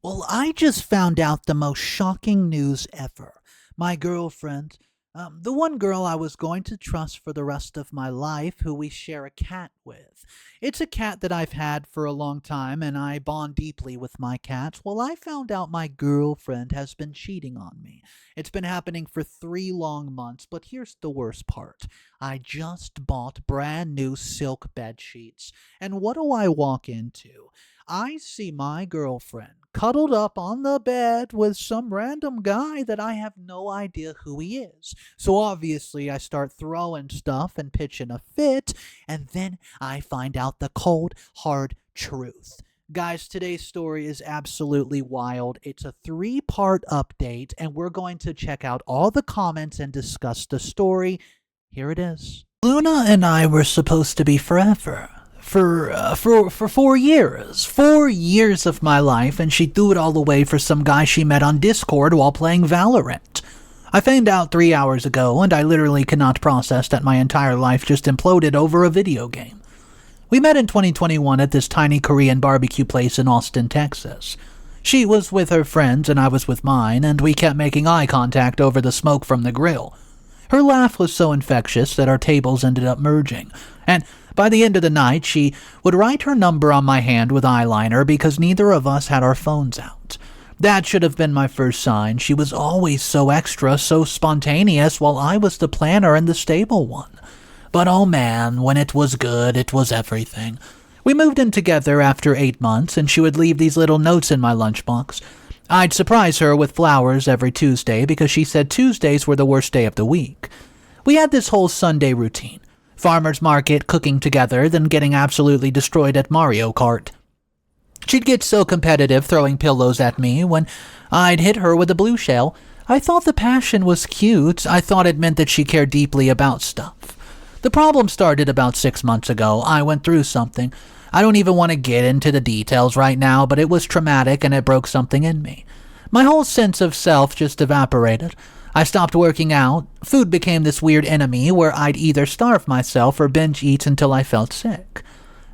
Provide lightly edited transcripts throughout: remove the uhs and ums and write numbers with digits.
Well, I just found out the most shocking news ever. My girlfriend, the one girl I was going to trust for the rest of my life, who we share a cat with. It's a cat that I've had for a long time, and I bond deeply with my cats. Well, I found out my girlfriend has been cheating on me. It's been happening for 3 long months, but here's the worst part. I just bought brand new silk bed sheets, and what do I walk into? I see my girlfriend cuddled up on the bed with some random guy that I have no idea who he is. So obviously, I start throwing stuff and pitching a fit, and then I find out the cold, hard truth. Guys, today's story is absolutely wild. It's a 3-part update, and we're going to check out all the comments and discuss the story. Here it is. Luna and I were supposed to be forever. For 4 years. 4 years of my life, and she threw it all away for some guy she met on Discord while playing Valorant. I found out 3 hours ago, and I literally cannot process that my entire life just imploded over a video game. We met in 2021 at this tiny Korean barbecue place in Austin, Texas. She was with her friends and I was with mine, and we kept making eye contact over the smoke from the grill. Her laugh was so infectious that our tables ended up merging, and by the end of the night, she would write her number on my hand with eyeliner because neither of us had our phones out. That should have been my first sign. She was always so extra, so spontaneous, while I was the planner and the stable one. But oh man, when it was good, it was everything. We moved in together after 8 months, and she would leave these little notes in my lunchbox. I'd surprise her with flowers every Tuesday because she said Tuesdays were the worst day of the week. We had this whole Sunday routine. Farmer's market, cooking together, then getting absolutely destroyed at Mario Kart. She'd get so competitive throwing pillows at me when I'd hit her with a blue shell. I thought the passion was cute. I thought it meant that she cared deeply about stuff. The problem started about 6 months ago. I went through something. I don't even want to get into the details right now, but it was traumatic and it broke something in me. My whole sense of self just evaporated. I stopped working out. Food became this weird enemy where I'd either starve myself or binge eat until I felt sick.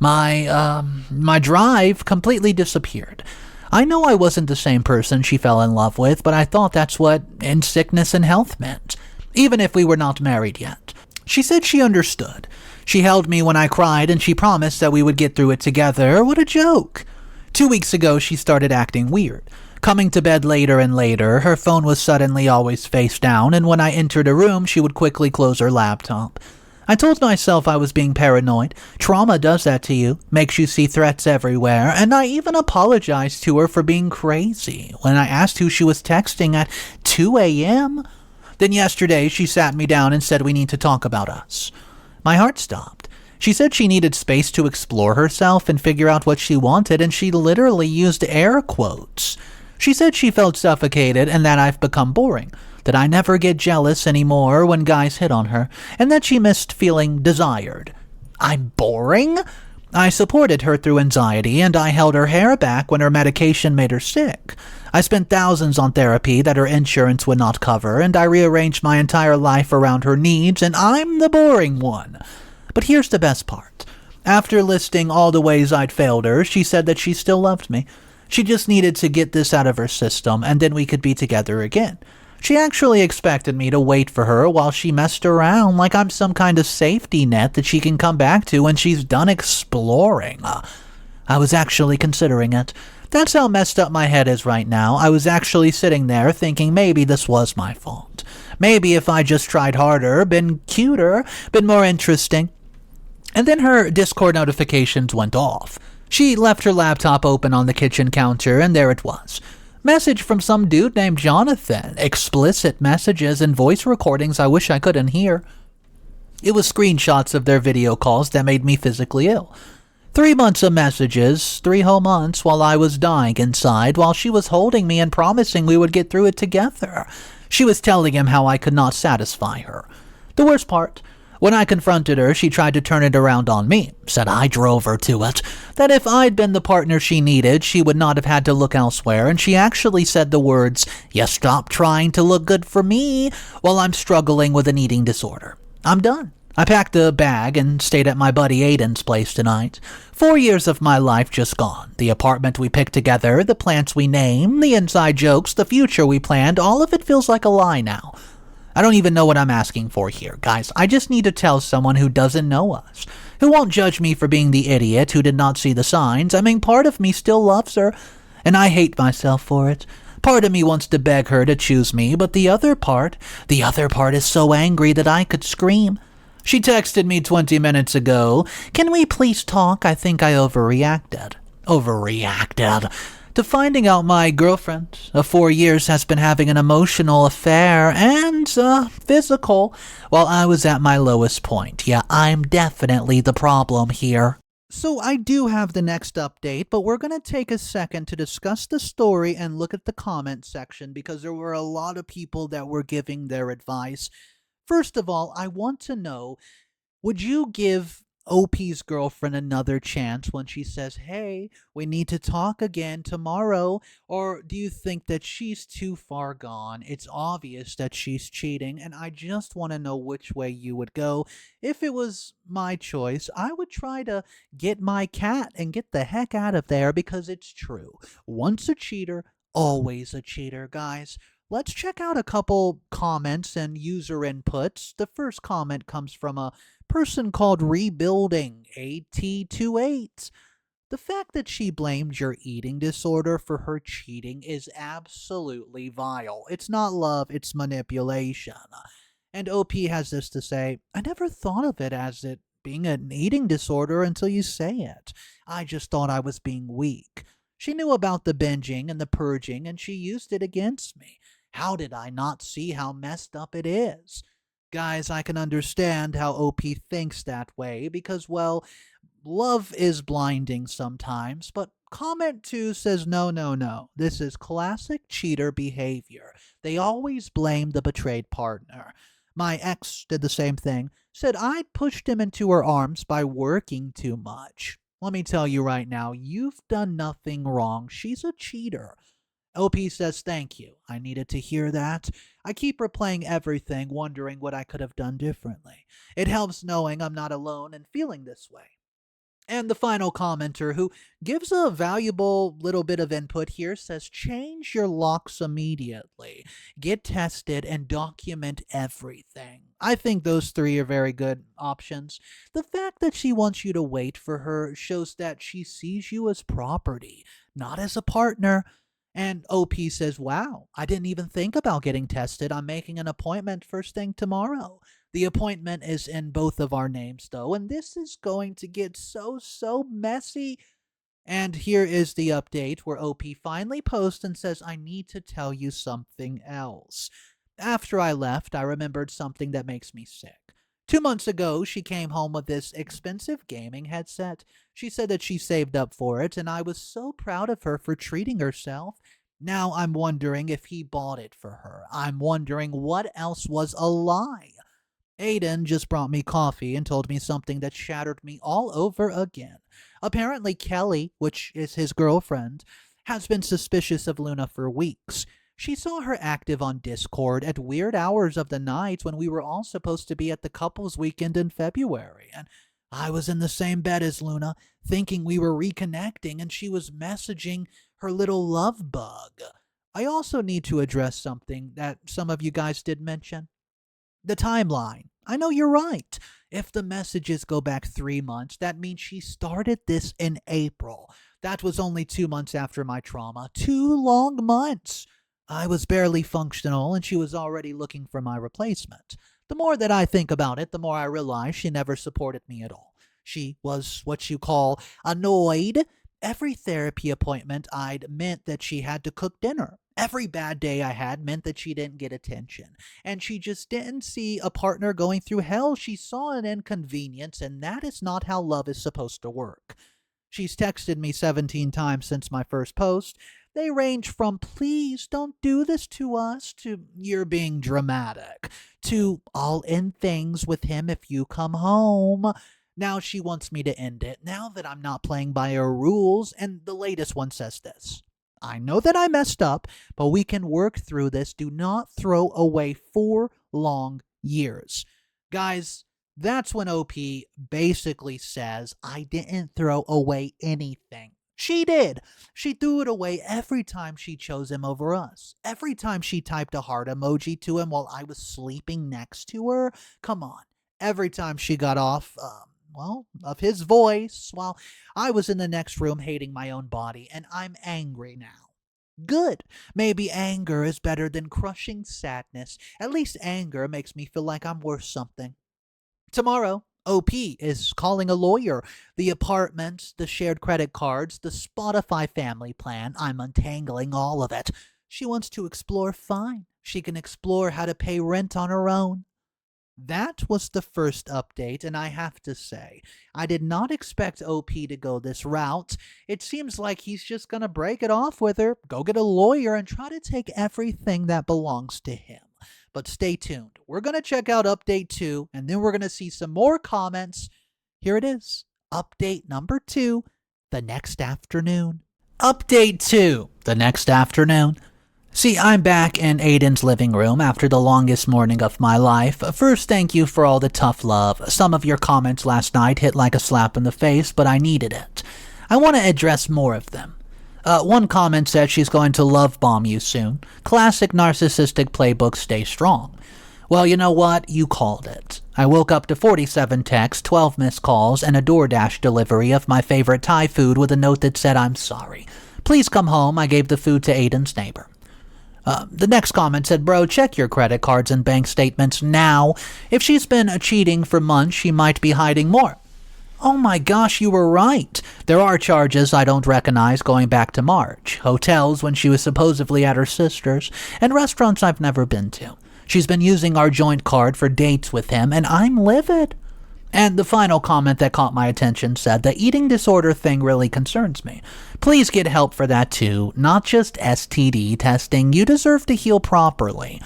My drive completely disappeared. I know I wasn't the same person she fell in love with, but I thought that's what in sickness and health meant, even if we were not married yet. She said she understood. She held me when I cried, and she promised that we would get through it together. What a joke. 2 weeks ago, she started acting weird. Coming to bed later and later, her phone was suddenly always face down, and when I entered a room, she would quickly close her laptop. I told myself I was being paranoid. Trauma does that to you, makes you see threats everywhere, and I even apologized to her for being crazy when I asked who she was texting at 2 a.m. Then yesterday, she sat me down and said we need to talk about us. My heart stopped. She said she needed space to explore herself and figure out what she wanted, and she literally used air quotes. She said she felt suffocated and that I've become boring, that I never get jealous anymore when guys hit on her, and that she missed feeling desired. I'm boring? I supported her through anxiety, and I held her hair back when her medication made her sick. I spent thousands on therapy that her insurance would not cover, and I rearranged my entire life around her needs, and I'm the boring one. But here's the best part. After listing all the ways I'd failed her, she said that she still loved me. She just needed to get this out of her system, and then we could be together again. She actually expected me to wait for her while she messed around like I'm some kind of safety net that she can come back to when she's done exploring. I was actually considering it. That's how messed up my head is right now. I was actually sitting there thinking maybe this was my fault. Maybe if I just tried harder, been cuter, been more interesting. And then her Discord notifications went off. She left her laptop open on the kitchen counter, and there it was. Message from some dude named Jonathan. Explicit messages and voice recordings I wish I couldn't hear. It was screenshots of their video calls that made me physically ill. 3 months of messages, 3 whole months while I was dying inside, while she was holding me and promising we would get through it together. She was telling him how I could not satisfy her. The worst part, when I confronted her, she tried to turn it around on me, said I drove her to it, that if I'd been the partner she needed, she would not have had to look elsewhere, and she actually said the words, "You stop trying to look good for me," while I'm struggling with an eating disorder. I'm done. I packed a bag and stayed at my buddy Aiden's place tonight. 4 years of my life just gone. The apartment we picked together, the plants we named, the inside jokes, the future we planned, all of it feels like a lie now. I don't even know what I'm asking for here, guys. I just need to tell someone who doesn't know us, who won't judge me for being the idiot who did not see the signs. I mean, part of me still loves her, and I hate myself for it. Part of me wants to beg her to choose me, but the other part is so angry that I could scream. She texted me 20 minutes ago. Can we please talk? I think I overreacted. Overreacted to finding out my girlfriend of 4 years has been having an emotional affair and physical while I was at my lowest point. Yeah, I'm definitely the problem here. So I do have the next update, but we're going to take a second to discuss the story and look at the comment section because there were a lot of people that were giving their advice. First of all, I want to know, would you give OP's girlfriend another chance when she says, hey, we need to talk again tomorrow? Or do you think that she's too far gone? It's obvious that she's cheating, and I just want to know which way you would go. If it was my choice, I would try to get my cat and get the heck out of there because it's true. Once a cheater, always a cheater, guys. Let's check out a couple comments and user inputs. The first comment comes from a person called Rebuilding AT28. The fact that she blamed your eating disorder for her cheating is absolutely vile. It's not love, it's manipulation. And OP has this to say, I never thought of it as it being an eating disorder until you say it. I just thought I was being weak. She knew about the binging and the purging, and she used it against me. How did I not see how messed up it is? Guys, I can understand how OP thinks that way because, well, love is blinding sometimes, but comment 2 says no, no, no. This is classic cheater behavior. They always blame the betrayed partner. My ex did the same thing, said I'd pushed him into her arms by working too much. Let me tell you right now, you've done nothing wrong. She's a cheater. OP says, thank you. I needed to hear that. I keep replaying everything, wondering what I could have done differently. It helps knowing I'm not alone and feeling this way. And the final commenter, who gives a valuable little bit of input here, says change your locks immediately. Get tested and document everything. I think those three are very good options. The fact that she wants you to wait for her shows that she sees you as property, not as a partner. And OP says, wow, I didn't even think about getting tested. I'm making an appointment first thing tomorrow. The appointment is in both of our names, though, and this is going to get so messy. And here is the update where OP finally posts and says, I need to tell you something else. After I left, I remembered something that makes me sick. 2 months ago, she came home with this expensive gaming headset. She said that she saved up for it, and I was so proud of her for treating herself. Now I'm wondering if he bought it for her. I'm wondering what else was a lie. Aiden just brought me coffee and told me something that shattered me all over again. Apparently Kelly, which is his girlfriend, has been suspicious of Luna for weeks. She saw her active on Discord at weird hours of the night when we were all supposed to be at the couples weekend in February, and I was in the same bed as Luna, thinking we were reconnecting, and she was messaging her little love bug. I also need to address something that some of you guys did mention. The timeline. I know you're right. If the messages go back 3 months, that means she started this in April. That was only 2 months after my trauma. 2 long months. I was barely functional and she was already looking for my replacement. The more that I think about it, the more I realize she never supported me at all. She was what you call annoyed. Every therapy appointment I'd meant that she had to cook dinner. Every bad day I had meant that she didn't get attention. And she just didn't see a partner going through hell. She saw an inconvenience, and that is not how love is supposed to work. She's texted me 17 times since my first post. They range from please don't do this to us to you're being dramatic to I'll end things with him if you come home. Now she wants me to end it now that I'm not playing by her rules, and the latest one says this. I know that I messed up, but we can work through this. Do not throw away 4 long years. Guys, That's when OP basically says, I didn't throw away anything. She did. She threw it away every time she chose him over us. Every time she typed a heart emoji to him while I was sleeping next to her. Come on. Every time she got off, of his voice while I was in the next room hating my own body, and I'm angry now. Good. Maybe anger is better than crushing sadness. At least anger makes me feel like I'm worth something. Tomorrow, OP is calling a lawyer. The apartment, the shared credit cards, the Spotify family plan, I'm untangling all of it. She wants to explore, fine. She can explore how to pay rent on her own. That was the first update, and I have to say, I did not expect OP to go this route. It seems like he's just gonna break it off with her, go get a lawyer, and try to take everything that belongs to him. But stay tuned. We're gonna check out update 2, and then we're gonna see some more comments. Here it is. Update number 2, the next afternoon. Update 2, the next afternoon. See, I'm back in Aiden's living room after the longest morning of my life. First, thank you for all the tough love. Some of your comments last night hit like a slap in the face, but I needed it. I want to address more of them. One comment said she's going to love bomb you soon. Classic narcissistic playbook, stay strong. Well, you know what? You called it. I woke up to 47 texts, 12 missed calls, and a DoorDash delivery of my favorite Thai food with a note that said, I'm sorry. Please come home. I gave the food to Aiden's neighbor. The next comment said, bro, check your credit cards and bank statements now. If she's been cheating for months, she might be hiding more. Oh my gosh, you were right. There are charges I don't recognize going back to March. Hotels when she was supposedly at her sister's, and restaurants I've never been to. She's been using our joint card for dates with him, and I'm livid. And the final comment that caught my attention said, the eating disorder thing really concerns me. Please get help for that too, not just STD testing. You deserve to heal properly.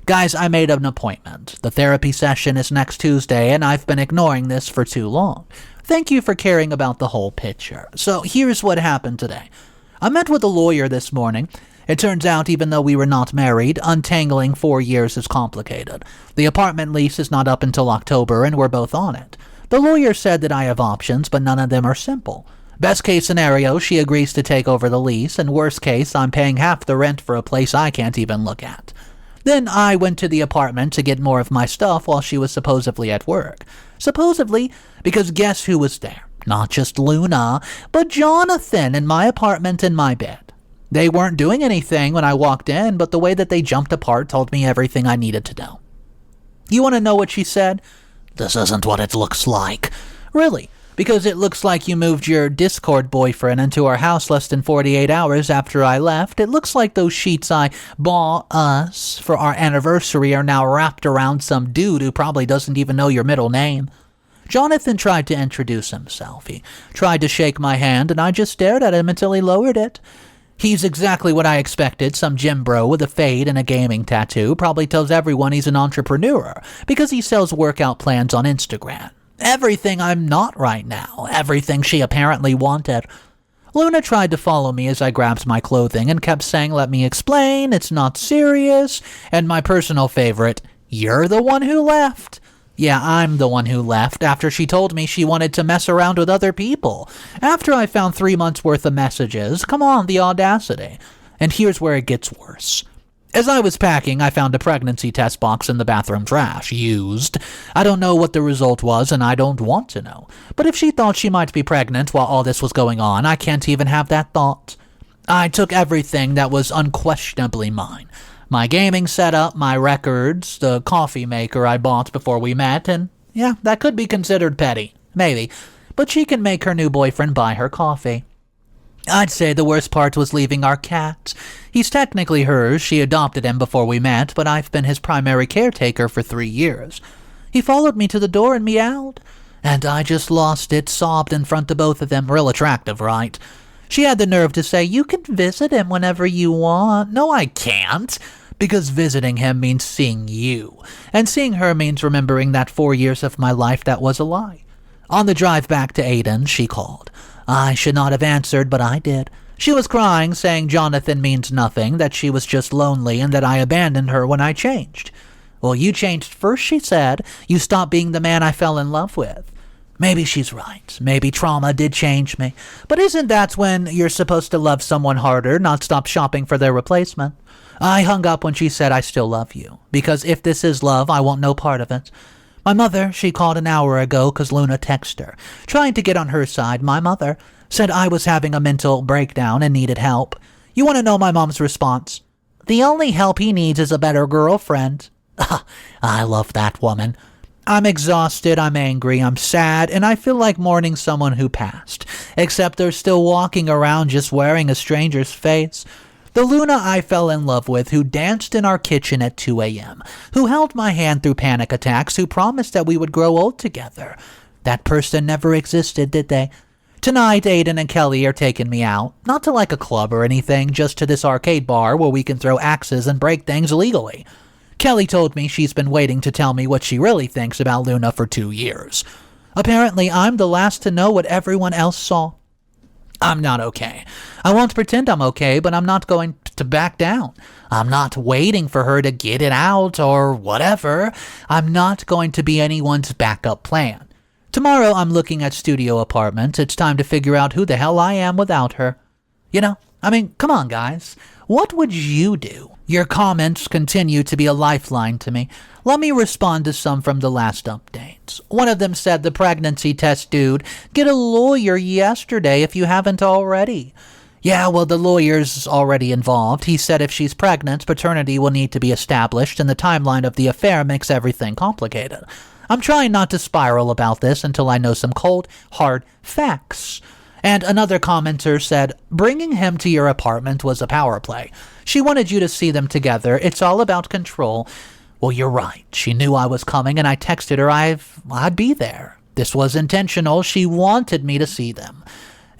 Guys, I made an appointment. The therapy session is next Tuesday, and I've been ignoring this for too long. Thank you for caring about the whole picture. So here's what happened today. I met with a lawyer this morning. It turns out, even though we were not married, untangling 4 years is complicated. The apartment lease is not up until October, and we're both on it. The lawyer said that I have options, but none of them are simple. Best case scenario, she agrees to take over the lease, and worst case, I'm paying half the rent for a place I can't even look at. Then I went to the apartment to get more of my stuff while she was supposedly at work. Supposedly, because guess who was there? Not just Luna, but Jonathan in my apartment in my bed. They weren't doing anything when I walked in, but the way that they jumped apart told me everything I needed to know. You want to know what she said? This isn't what it looks like. Really? Because it looks like you moved your Discord boyfriend into our house less than 48 hours after I left. It looks like those sheets I bought us for our anniversary are now wrapped around some dude who probably doesn't even know your middle name. Jonathan tried to introduce himself. He tried to shake my hand, and I just stared at him until he lowered it. He's exactly what I expected, some gym bro with a fade and a gaming tattoo, probably tells everyone he's an entrepreneur because he sells workout plans on Instagram. Everything I'm not right now, everything she apparently wanted. Luna tried to follow me as I grabbed my clothing and kept saying, let me explain, it's not serious, and my personal favorite, you're the one who left. Yeah, I'm the one who left after she told me she wanted to mess around with other people. After I found 3 months worth of messages, come on, the audacity. And here's where it gets worse. As I was packing, I found a pregnancy test box in the bathroom trash, used. I don't know what the result was, and I don't want to know. But if she thought she might be pregnant while all this was going on, I can't even have that thought. I took everything that was unquestionably mine. My gaming setup, my records, the coffee maker I bought before we met, and yeah, that could be considered petty. Maybe. But she can make her new boyfriend buy her coffee. I'd say the worst part was leaving our cat. He's technically hers. She adopted him before we met, but I've been his primary caretaker for 3 years. He followed me to the door and meowed. And I just lost it, sobbed in front of both of them. Real attractive, right? She had the nerve to say, you can visit him whenever you want. No, I can't. Because visiting him means seeing you. And seeing her means remembering that 4 years of my life that was a lie. On the drive back to Aiden, she called. I should not have answered, but I did. She was crying, saying Jonathan means nothing, that she was just lonely, and that I abandoned her when I changed. Well, you changed first, she said. You stopped being the man I fell in love with. Maybe she's right. Maybe trauma did change me. But isn't that when you're supposed to love someone harder, not stop shopping for their replacement? I hung up when she said I still love you, because if this is love, I want no part of it. My mother, she called an hour ago because Luna texted her, trying to get on her side. My mother said I was having a mental breakdown and needed help. You want to know my mom's response? The only help he needs is a better girlfriend. I love that woman. I'm exhausted, I'm angry, I'm sad, and I feel like mourning someone who passed, except they're still walking around just wearing a stranger's face. The Luna I fell in love with, who danced in our kitchen at 2 a.m., who held my hand through panic attacks, who promised that we would grow old together. That person never existed, did they? Tonight, Aiden and Kelly are taking me out, not to like a club or anything, just to this arcade bar where we can throw axes and break things legally. Kelly told me she's been waiting to tell me what she really thinks about Luna for 2 years. Apparently, I'm the last to know what everyone else saw. I'm not okay. I won't pretend I'm okay, but I'm not going to back down. I'm not waiting for her to get it out or whatever. I'm not going to be anyone's backup plan. Tomorrow, I'm looking at studio apartments. It's time to figure out who the hell I am without her. Come on, guys. What would you do? Your comments continue to be a lifeline to me. Let me respond to some from the last updates. One of them said, the pregnancy test dude, get a lawyer yesterday if you haven't already. Yeah, well, the lawyer's already involved. He said if she's pregnant, paternity will need to be established, and the timeline of the affair makes everything complicated. I'm trying not to spiral about this until I know some cold, hard facts. And another commenter said, bringing him to your apartment was a power play. She wanted you to see them together. It's all about control. Well, you're right. She knew I was coming, and I texted her I'd be there. This was intentional. She wanted me to see them.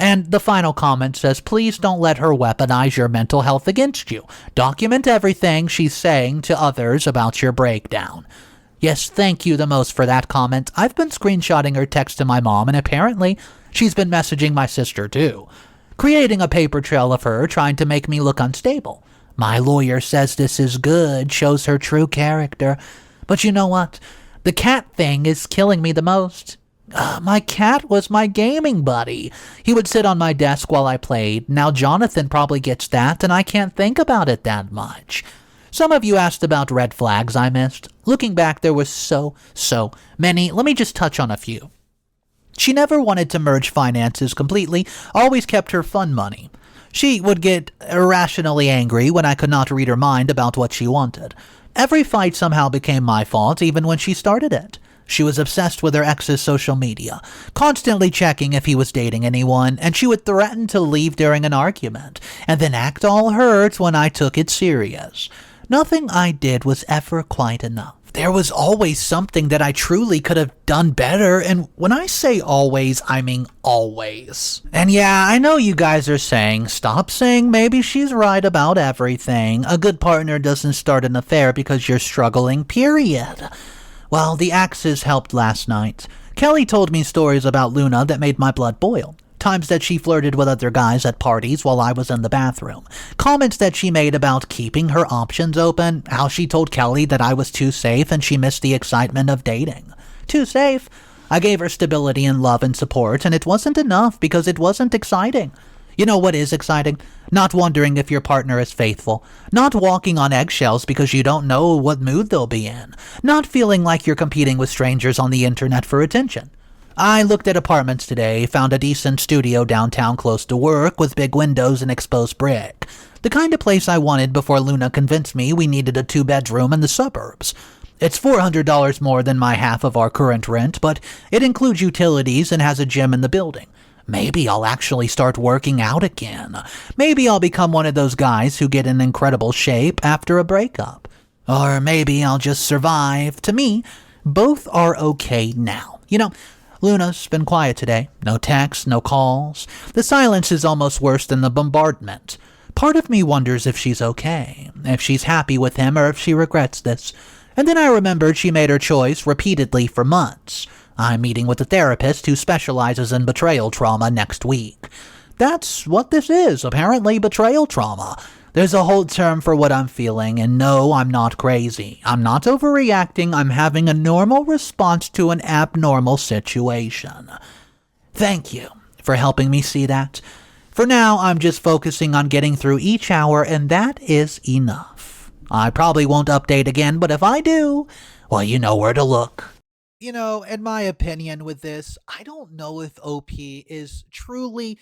And the final comment says, please don't let her weaponize your mental health against you. Document everything she's saying to others about your breakdown. Yes, thank you the most for that comment. I've been screenshotting her text to my mom, and apparently she's been messaging my sister too, creating a paper trail of her trying to make me look unstable. My lawyer says this is good, shows her true character. But you know what? The cat thing is killing me the most. My cat was my gaming buddy. He would sit on my desk while I played. Now Jonathan probably gets that, and I can't think about it that much. Some of you asked about red flags I missed. Looking back, there was so many. Let me just touch on a few. She never wanted to merge finances completely, always kept her fun money. She would get irrationally angry when I could not read her mind about what she wanted. Every fight somehow became my fault, even when she started it. She was obsessed with her ex's social media, constantly checking if he was dating anyone, and she would threaten to leave during an argument, and then act all hurt when I took it serious. Nothing I did was ever quite enough. There was always something that I truly could have done better, and when I say always, I mean always. And yeah, I know you guys are saying, stop saying maybe she's right about everything. A good partner doesn't start an affair because you're struggling, period. Well, the axes helped last night. Kelly told me stories about Luna that made my blood boil. Times that she flirted with other guys at parties while I was in the bathroom. Comments that she made about keeping her options open. How she told Kelly that I was too safe and she missed the excitement of dating. Too safe? I gave her stability and love and support, and it wasn't enough because it wasn't exciting. You know what is exciting? Not wondering if your partner is faithful. Not walking on eggshells because you don't know what mood they'll be in. Not feeling like you're competing with strangers on the internet for attention. I looked at apartments today, found a decent studio downtown close to work with big windows and exposed brick. The kind of place I wanted before Luna convinced me we needed a 2-bedroom in the suburbs. It's $400 more than my half of our current rent, but it includes utilities and has a gym in the building. Maybe I'll actually start working out again. Maybe I'll become one of those guys who get in incredible shape after a breakup. Or maybe I'll just survive. To me, both are okay now. Luna's been quiet today. No texts, no calls. The silence is almost worse than the bombardment. Part of me wonders if she's okay, if she's happy with him, or if she regrets this. And then I remembered she made her choice repeatedly for months. I'm meeting with a therapist who specializes in betrayal trauma next week. That's what this is, apparently betrayal trauma. There's a whole term for what I'm feeling, and no, I'm not crazy. I'm not overreacting, I'm having a normal response to an abnormal situation. Thank you for helping me see that. For now, I'm just focusing on getting through each hour, and that is enough. I probably won't update again, but if I do, well, you know where to look. In my opinion with this, I don't know if OP is truly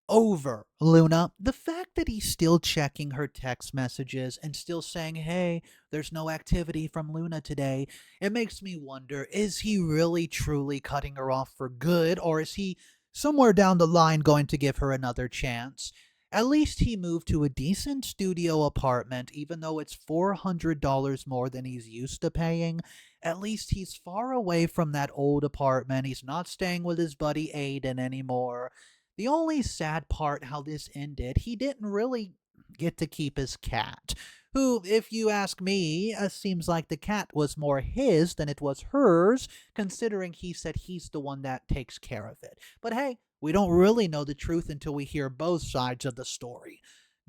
over Luna. The fact that he's still checking her text messages and still saying, hey, there's no activity from Luna today, it makes me wonder, is he really truly cutting her off for good, or is he somewhere down the line going to give her another chance? At least he moved to a decent studio apartment, even though it's $400 more than he's used to paying. At least he's far away from that old apartment. He's not staying with his buddy Aiden anymore. The only sad part how this ended, he didn't really get to keep his cat, who, if you ask me, seems like the cat was more his than it was hers, considering he said he's the one that takes care of it. But hey, we don't really know the truth until we hear both sides of the story.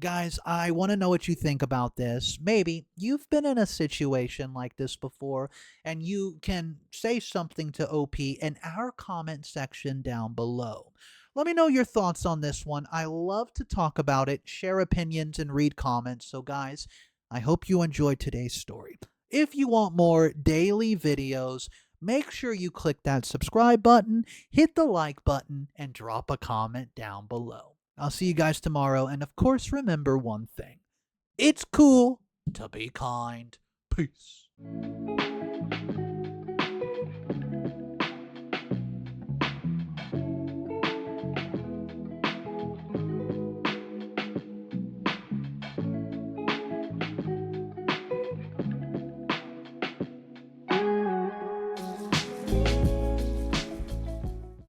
Guys, I want to know what you think about this. Maybe you've been in a situation like this before, and you can say something to OP in our comment section down below. Let me know your thoughts on this one. I love to talk about it, share opinions, and read comments. So, guys, I hope you enjoyed today's story. If you want more daily videos, make sure you click that subscribe button, hit the like button, and drop a comment down below. I'll see you guys tomorrow, and of course, remember one thing: it's cool to be kind. Peace.